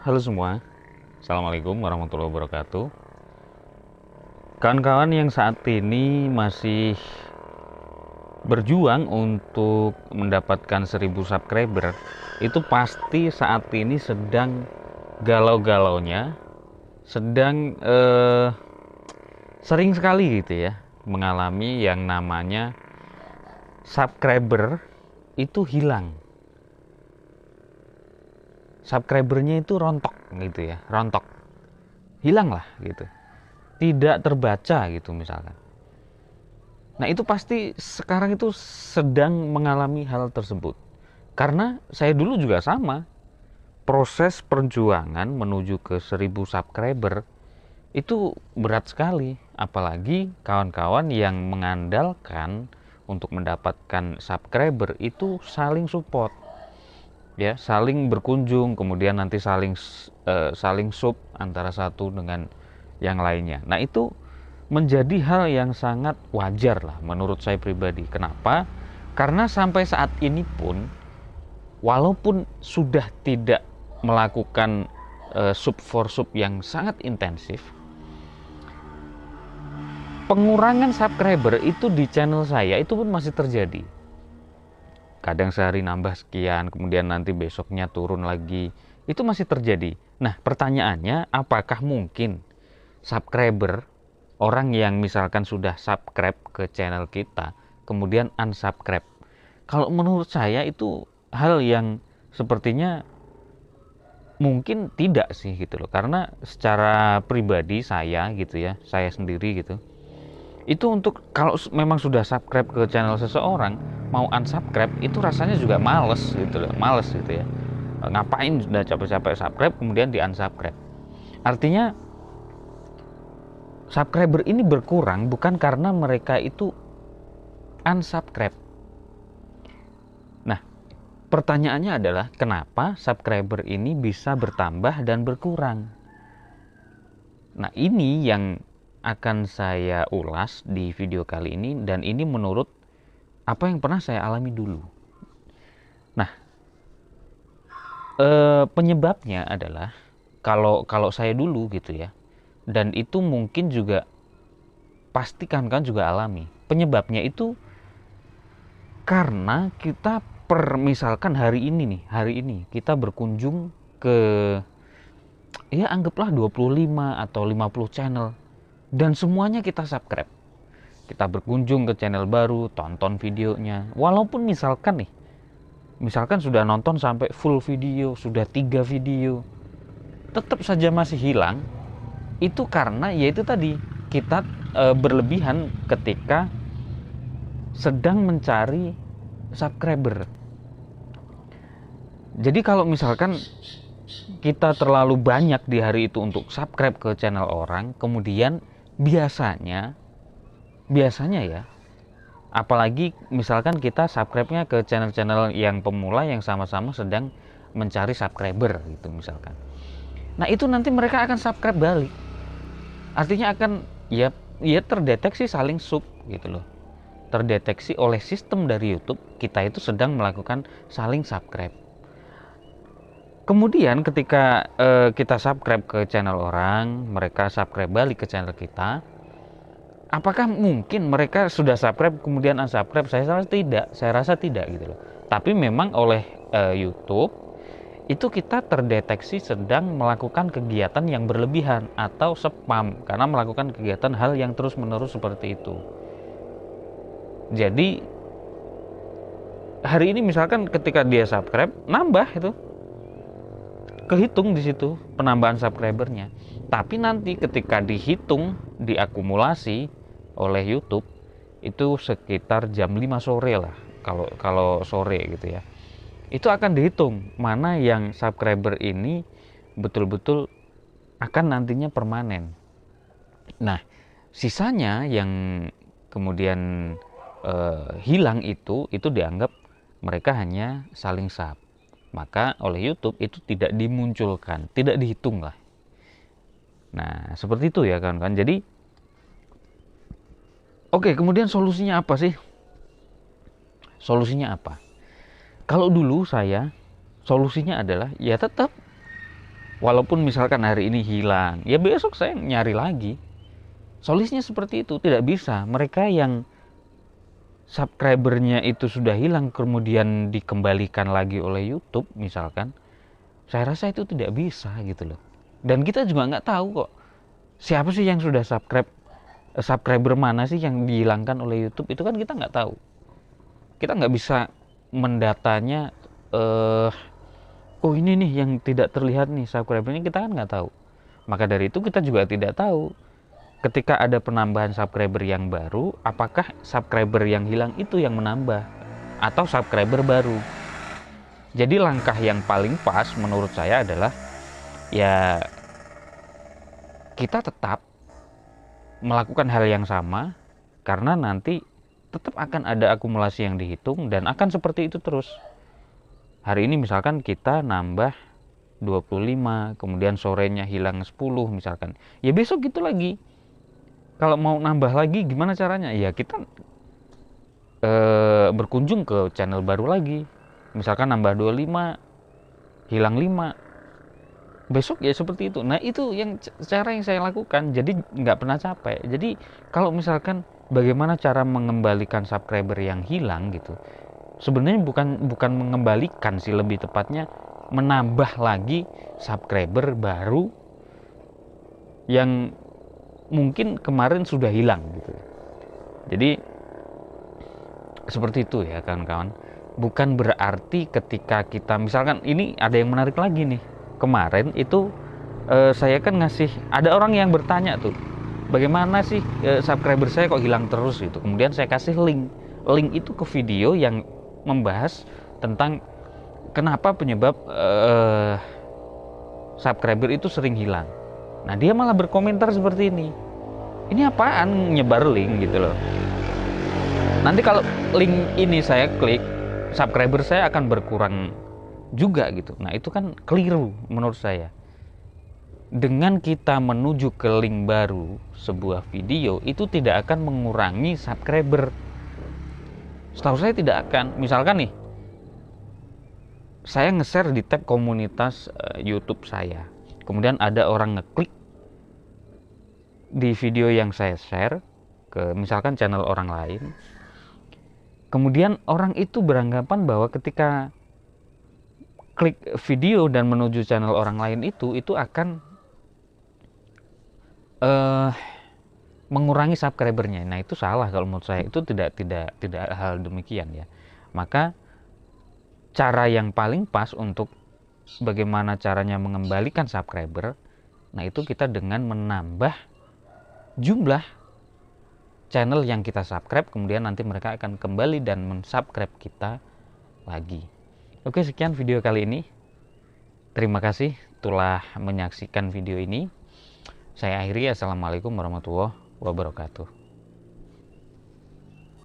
Halo semua, Assalamualaikum warahmatullahi wabarakatuh. Kawan-kawan yang saat ini masih berjuang untuk mendapatkan 1000 subscriber, itu pasti saat ini sedang galau-galaunya, sedang sering sekali gitu ya, mengalami yang namanya subscriber itu hilang. Subscribernya itu rontok gitu ya, rontok, hilang lah gitu, tidak terbaca gitu misalkan. Nah itu pasti sekarang itu sedang mengalami hal tersebut, karena saya dulu juga sama. Proses perjuangan menuju ke 1000 subscriber itu berat sekali, apalagi kawan-kawan yang mengandalkan untuk mendapatkan subscriber itu saling support ya, saling berkunjung, kemudian nanti saling sub antara satu dengan yang lainnya. Nah itu menjadi hal yang sangat wajar lah menurut saya pribadi. Kenapa? Karena sampai saat ini pun, walaupun sudah tidak melakukan sub for sub yang sangat intensif, pengurangan subscriber itu di channel saya itu pun masih terjadi. Kadang sehari nambah sekian, kemudian nanti besoknya turun lagi, itu masih terjadi. Nah pertanyaannya, apakah mungkin subscriber, orang yang misalkan sudah subscribe ke channel kita kemudian unsubscribe? Kalau menurut saya itu hal yang sepertinya mungkin tidak sih gitu loh, karena secara pribadi saya gitu ya, saya sendiri gitu, itu untuk kalau memang sudah subscribe ke channel seseorang, mau unsubscribe itu rasanya juga males gitu loh, males gitu ya. Ngapain sudah capek-capek subscribe kemudian di unsubscribe? Artinya subscriber ini berkurang bukan karena mereka itu unsubscribe. Nah pertanyaannya adalah, kenapa subscriber ini bisa bertambah dan berkurang? Nah ini yang akan saya ulas di video kali ini, dan ini menurut apa yang pernah saya alami dulu. Nah, penyebabnya adalah, kalau saya dulu gitu ya, dan itu mungkin juga pasti kan juga alami. Penyebabnya itu karena kita misalkan hari ini kita berkunjung ke, ya anggaplah 25 atau 50 channel, dan semuanya kita subscribe. Kita berkunjung ke channel baru, tonton videonya. Walaupun misalkan sudah nonton sampai full video, sudah 3 video, tetap saja masih hilang. Itu karena yaitu tadi, kita berlebihan ketika sedang mencari subscriber. Jadi kalau misalkan kita terlalu banyak di hari itu untuk subscribe ke channel orang, kemudian biasanya ya, apalagi misalkan kita subscribe-nya ke channel-channel yang pemula yang sama-sama sedang mencari subscriber gitu misalkan. Nah itu nanti mereka akan subscribe balik. Artinya akan ya terdeteksi saling sub gitu loh. Terdeteksi oleh sistem dari YouTube kita itu sedang melakukan saling subscribe. Kemudian ketika kita subscribe ke channel orang, mereka subscribe balik ke channel kita. Apakah mungkin mereka sudah subscribe kemudian unsubscribe? Saya rasa tidak gitu loh. Tapi memang oleh YouTube itu kita terdeteksi sedang melakukan kegiatan yang berlebihan atau spam, karena melakukan kegiatan hal yang terus-menerus seperti itu. Jadi hari ini misalkan ketika dia subscribe, nambah itu, kehitung di situ penambahan subscribernya. Tapi nanti ketika dihitung, diakumulasi oleh YouTube itu sekitar jam 5 sore lah, kalau sore gitu ya, itu akan dihitung mana yang subscriber ini betul-betul akan nantinya permanen. Nah sisanya yang kemudian hilang itu dianggap mereka hanya saling sub, maka oleh YouTube itu tidak dimunculkan, tidak dihitung lah. Nah seperti itu ya kan. Jadi oke, kemudian solusinya apa sih? Solusinya apa? Kalau dulu saya, solusinya adalah ya tetap Walaupun misalkan hari ini hilang, ya besok saya nyari lagi. Solusinya seperti itu. Tidak bisa mereka yang subscribernya itu sudah hilang kemudian dikembalikan lagi oleh YouTube misalkan, saya rasa itu tidak bisa gitu loh. Dan kita juga nggak tahu kok siapa sih yang sudah subscriber mana sih yang dihilangkan oleh YouTube, itu kan kita nggak tahu. Kita nggak bisa mendatanya, oh ini nih yang tidak terlihat nih subscribernya, kita kan nggak tahu. Maka dari itu kita juga tidak tahu ketika ada penambahan subscriber yang baru, apakah subscriber yang hilang itu yang menambah atau subscriber baru. Jadi langkah yang paling pas menurut saya adalah ya kita tetap melakukan hal yang sama, karena nanti tetap akan ada akumulasi yang dihitung dan akan seperti itu terus. Hari ini misalkan kita nambah 25, kemudian sorenya hilang 10 misalkan, ya besok gitu lagi. Kalau mau nambah lagi gimana caranya? Ya kita berkunjung ke channel baru lagi. Misalkan nambah 25, hilang 5. Besok ya seperti itu. Nah itu yang cara yang saya lakukan. Jadi nggak pernah capek. Jadi kalau misalkan bagaimana cara mengembalikan subscriber yang hilang gitu. Sebenarnya bukan mengembalikan sih, lebih tepatnya menambah lagi subscriber baru yang mungkin kemarin sudah hilang gitu. Jadi seperti itu ya kawan-kawan. Bukan berarti ketika kita misalkan, ini ada yang menarik lagi nih. Kemarin itu saya kan ada orang yang bertanya tuh, bagaimana sih subscriber saya kok hilang terus gitu. Kemudian saya kasih link itu ke video yang membahas tentang kenapa penyebab subscriber itu sering hilang. Nah dia malah berkomentar seperti ini apaan nyebar link gitu loh. Nanti kalau link ini saya klik, subscriber saya akan berkurang juga gitu. Nah itu kan keliru menurut saya. Dengan kita menuju ke link baru sebuah video, itu tidak akan mengurangi subscriber. Setahu saya tidak akan. Misalkan nih, saya nge-share di tab komunitas YouTube saya, kemudian ada orang ngeklik di video yang saya share ke misalkan channel orang lain, kemudian orang itu beranggapan bahwa ketika klik video dan menuju channel orang lain itu akan mengurangi subscribernya. Nah itu salah kalau menurut saya. Itu tidak hal demikian ya. Maka cara yang paling pas untuk bagaimana caranya mengembalikan subscriber, nah itu kita dengan menambah jumlah channel yang kita subscribe, kemudian nanti mereka akan kembali dan mensubscribe kita lagi. Oke, sekian video kali ini. Terima kasih telah menyaksikan video ini. Saya akhiri. Assalamualaikum warahmatullahi wabarakatuh.